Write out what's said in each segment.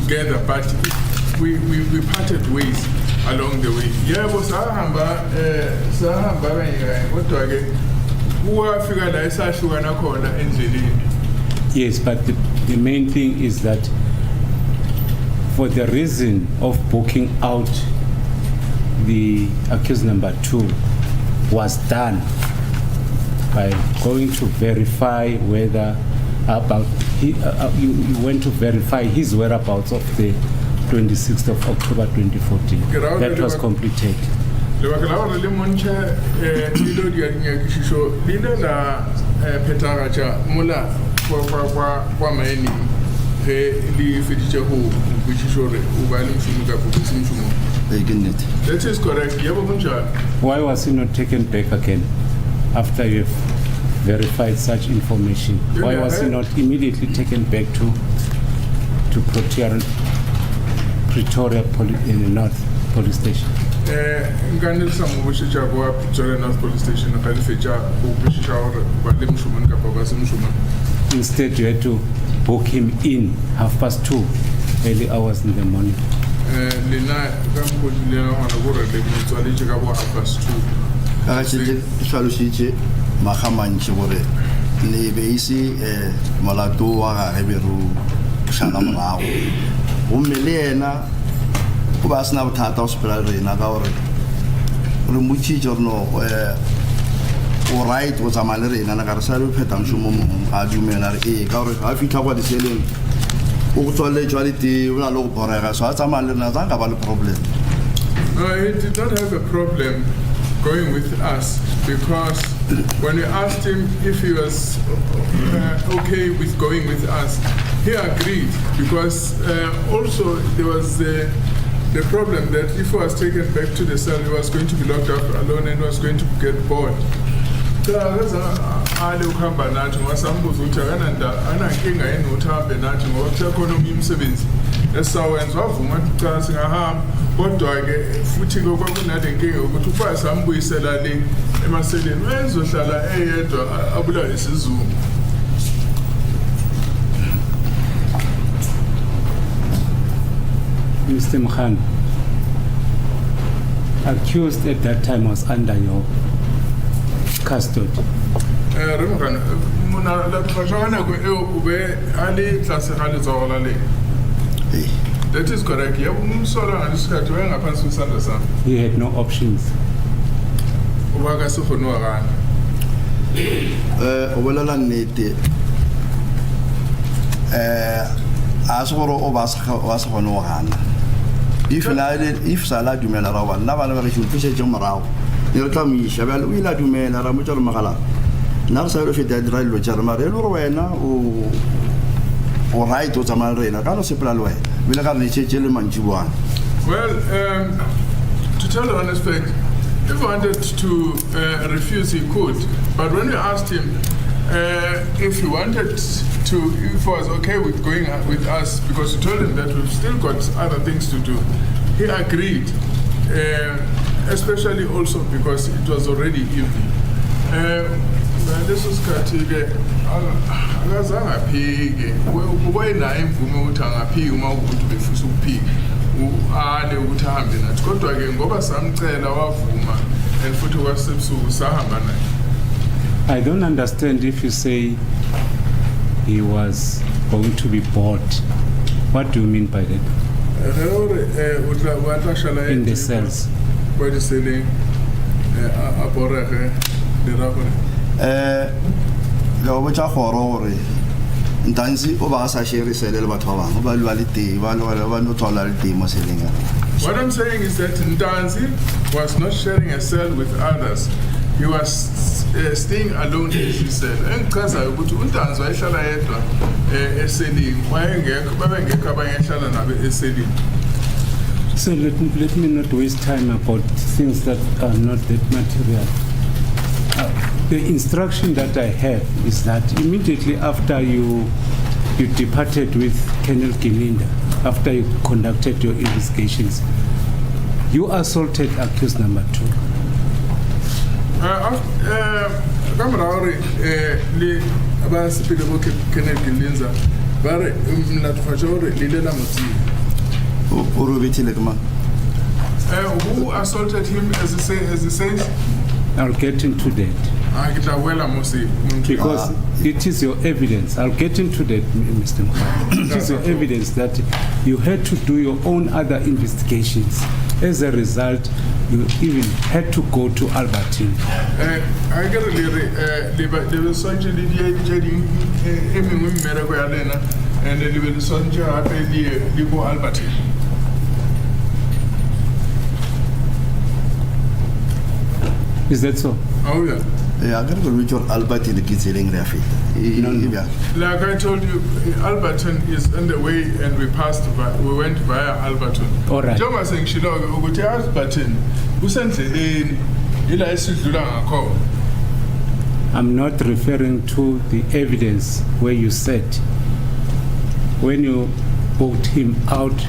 together, but we parted ways along the way. Yeah, but sahamba what again? Who are figured that Sashugana corner endlini? Yes, but the main thing is that for the reason of booking out the accused number 2 was done by going to verify whether you went to verify his whereabouts of the 26th of October 2014. That was completed. That is correct. Why was he not taken back again after you have verified such information? Why was he not immediately taken back to Pretoria in the North Police Station? Instead, you had to book him in 2:30 early hours in the morning. Right was a malary and I got a salary petam shumum, argument, I think about the selling. Actuality, we are low for a so I'm about a problem. He did not have a problem going with us because when we asked him if he was okay with going with us, he agreed because also there was the problem that if he was taken back to the cell, he was going to be locked up alone and was going to get bored. So I kuhamba nathi ngasambuza ukuthi anankinga yini uthambe nathi ngoba kusekhona umsebenzi esawenza wavuma ukuthi singahamba kodwa ke futhi kwakunale nkinga ukuthi ufa sambuyisela le emaseleni wezohlala eyedwa abulawe isizungu. Mr. Mkhan, accused at that time was under your custody. That is correct. He had no options. If Salah du Melarawa, Naval Fish Jomarao, Nilkami, Shavel, Villa du Melaramuja Magala. Now, so if it had right with Jarmarena or right to Zamarena, kind of simple way. We'll have the Chiliman Juan. Well, to tell the honest fact, if he wanted to refuse, he could. But when we asked him if he wanted to, if he was okay with going with us, because we told him that we've still got other things to do, he agreed, especially also because it was already evening. This was Katige. Why nine Pumutanga P. Uma would be Fusupi, who are the Utambi, and go to again, go some train of Fuma and Futuasim Sahamana. I don't understand if you say he was going to be bought. What do you mean by that? In the cells. By the selling which are horror. Ntanzi Obasa Sherry said about Valvality, Valvality Moselinger. What I'm saying is that Ntanzi was not sharing a cell with others. He was staying alone, as he said. And because I would Ntanzi, I shall I selling. Why selling? So let me not waste time about things that are not that material. The instruction that I have is that immediately after you departed with Colonel Gilinda, after you conducted your investigations, you assaulted accused number 2. o robetile ke mang? Who assaulted him as he says? I'll get into that. Because it is your evidence. I'll get into that, Mr. Mkhwari. It is your evidence that you had to do your own other investigations. As a result, you even had to go to Albertine. I got Albertine. Is that so? Oh, yeah. Yeah, I got to reach Albertine kids in No. Like I told you, Alberton is on the way, and we went via Alberton. All right. John was saying, Alberton, who sent it in? I'm not referring to the evidence where you said when you booked him out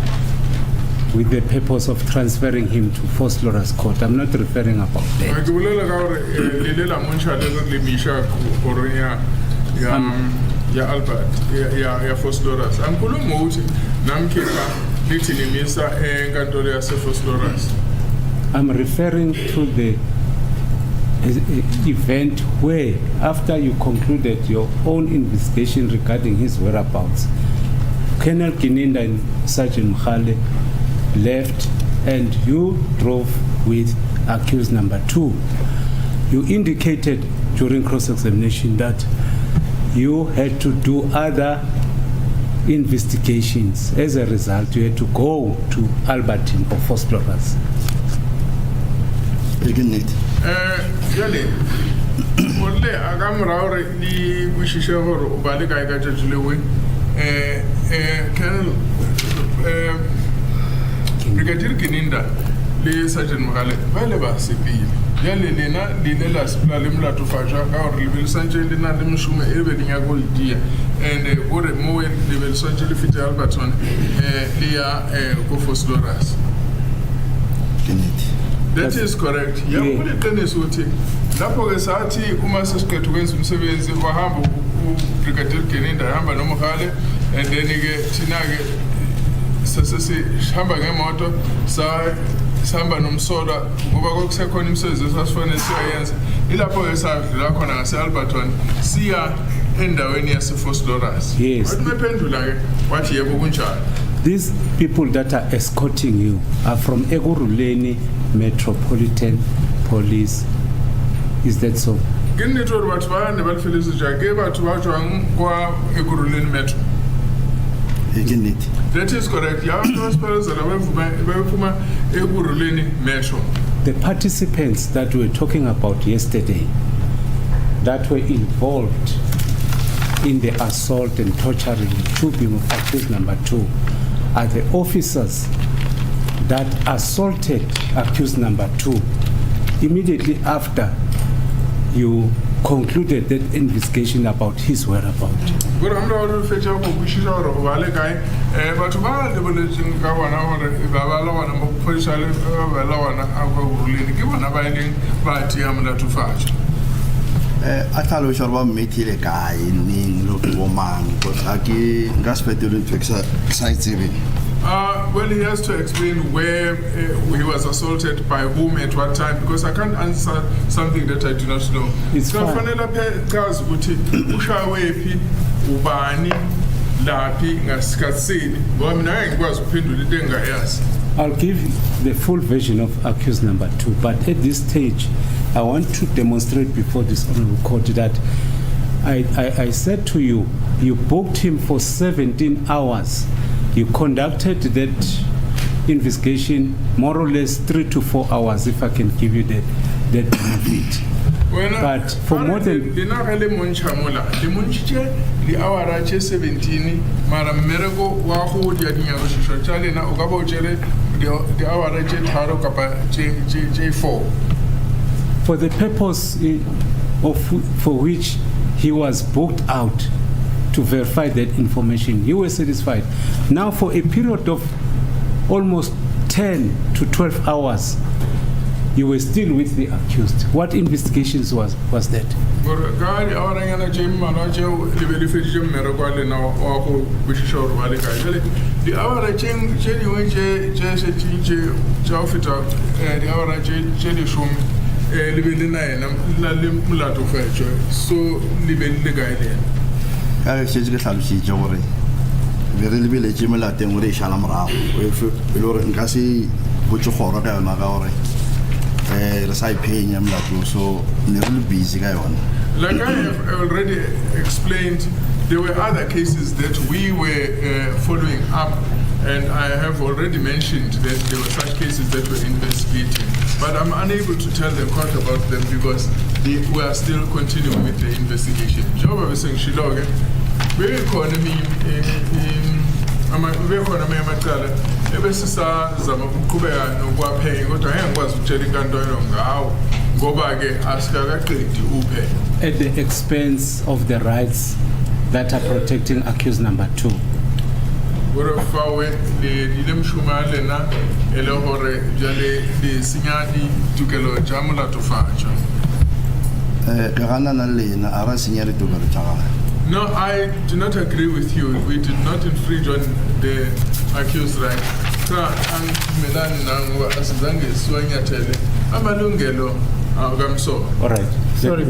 with the purpose of transferring him to First Laura's court. I'm not referring about that. Ya Albert, ya First Laura's. I'm going to move Namkeka, Litinimisa, and Gandolia First Laura's. I'm referring to the event where, after you concluded your own investigation regarding his whereabouts, Colonel Kininda and Sergeant Mkhale left and you drove with accused number 2. You indicated during cross-examination that you had to do other investigations. As a result, you had to go to Albertine or First Laura's. Yale, Wole, Agamra, the Wishishaho, Balika, Jajlewe, Colonel Brigadier Kininda, Le Sergeant Mkhale, Valeba CP, Yale Lena, Linela Limla to Faja, or Level Sanchez, Lina Limshuma, everything I go dear, and what a more Level Sanchez Fit Alberton, Lea, go for Sloras. That is correct. Yeah, what it is what Lapogesati, Umasaska to win some sevens in Wahambo, Brigadier Kininda, Hamba no Mkhale, and then you get Tinage. Sasasi shamba ngemoto samba nomsoda ngoba kokusekhona imisebenzi esasifanele siyayenza ilapho esadlula khona ngase Alberton siya endaweni yase First Laura's. Yes. Wathi mephendula ke wathi yebo kunjalo. These people that are escorting you are from Ekurhuleni Metropolitan Police. Is that so? Ke nnete hore batho ba ne ba lefeleso ja ke batho ba tswang kwa Ekurhuleni Metro. That is correct. The participants that we were talking about yesterday that were involved in the assault and torturing Chubim of accused number 2 are the officers that assaulted accused number 2 immediately after you concluded that investigation about his whereabouts. Atalo shorba metile kai ning lo woman because aki gaspetulun to excited. Well, he has to explain where he was assaulted, by whom, at what time, because I can't answer something that I do not know. It's fine. I'll give the full version of accused number 2, but at this stage, I want to demonstrate before this honorable court that I said to you, you booked him for 17 hours. You conducted that investigation more or less 3 to 4 hours, if I can give you that benefit. But for more than the 17 mara merego wa ho dia dinyaro shotshale na o ka bo jere the hour tharo kapa J4 for the purpose for which he was booked out to verify that information, you were satisfied. Now for a period of almost 10 to 12 hours, you were still with the accused. What investigations was that? gore ka di awaranyana tše mmalwa tšeo le be le feditše mmereko wa lena wa go kwešiša gore ba le kae jale di awara tše dingwe tše šetšeng tša go feta di awara tše lesome le be le na le molatofetšo so le be le kae le yena ka ge šetše ke tlhalošitše gore be re lebeletše molateng o re e šala morago e le gore nka se botse kgoro ka yona ka gore re sa iphenya molato so ne re le busy ka yona. Like I have already explained, there were other cases that we were following up, and I have already mentioned that there were such cases that were investigating. But I'm unable to tell the court about them because we are still continuing with the investigation. Job was saying, Shiloh, we economy amacala ebesisa zama ukuqhubeka nokwaphenye kodwa ngeke ngikwazi ukutshela inkantolo ngawo ngoba ke asikaqedi uphenyo at the expense of the rights that are protecting accused number 2. gore fawe le mshuma lena ele hore jale le sinyadi tukelo tša molatofatšo ke gana na lena a ra senya ditokelo tša gae. No, I do not agree with you. We did not infringe on the accused right. Sa ang melani nangu asizange suanyathele amalungelo akamso. All right. Sorry,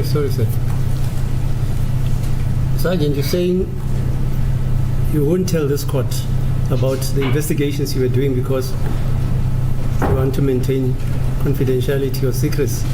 sorry, sir. Sergeant, you're saying you won't tell this court about the investigations you were doing because you want to maintain confidentiality or secrecy.